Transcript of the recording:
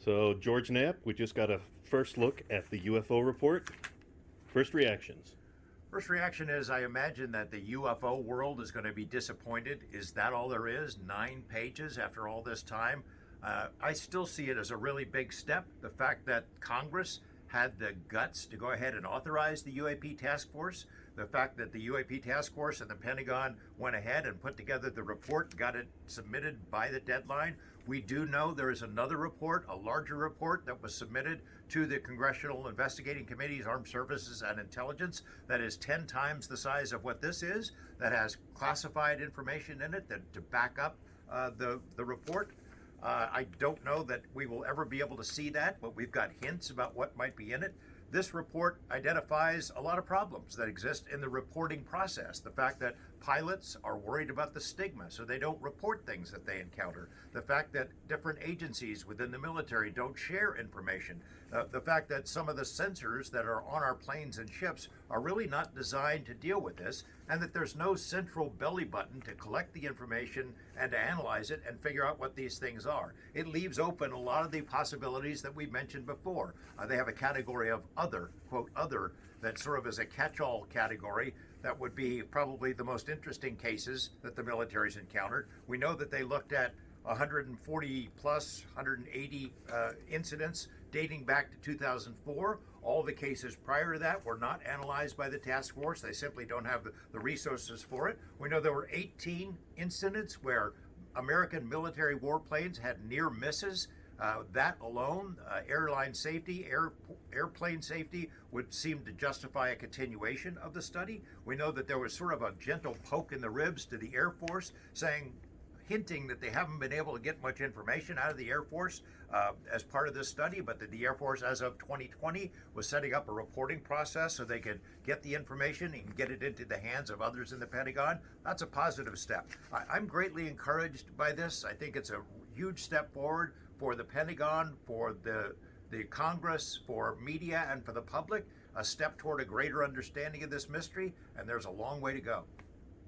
So, George Knapp, we just got a first look at the UFO report. First reactions. First reaction is I imagine that the UFO world is going to be disappointed. Is that all there is? 9 pages after all this time? I still see it as a really big step. The fact that Congress had the guts to go ahead and authorize the UAP task force, the fact that the UAP task force and the Pentagon went ahead and put together the report, got it submitted by the deadline. We do know there is another report, a larger report that was submitted to the Congressional Investigating Committees, Armed Services and Intelligence that is 10 times the size of what this is, that has classified information in it to back up the report. I don't know that we will ever be able to see that, but we've got hints about what might be in it. This report identifies a lot of problems that exist in the reporting process. The fact that pilots are worried about the stigma, so they don't report things that they encounter. The fact that different agencies within the military don't share information. The fact that some of the sensors that are on our planes and ships are really not designed to deal with this, and that there's no central belly button to collect the information and to analyze it and figure out what these things are. It leaves open a lot of the possibilities that we mentioned before. They have a category of other, quote, other, that sort of is a catch-all category that would be probably the most interesting cases that the military's encountered. We know that they looked at 140 plus, 180 incidents dating back to 2004. All the cases prior to that were not analyzed by the task force. They simply don't have the resources for it. We know there were 18 incidents where American military warplanes had near misses. That alone, airline safety, airplane safety would seem to justify a continuation of the study. We know that there was sort of a gentle poke in the ribs to the Air Force, hinting that they haven't been able to get much information out of the Air Force as part of this study, but that the Air Force, as of 2020, was setting up a reporting process so they could get the information and get it into the hands of others in the Pentagon. That's a positive step. I'm greatly encouraged by this. I think it's a huge step forward for the Pentagon, for the Congress, for media, and for the public, a step toward a greater understanding of this mystery, and there's a long way to go.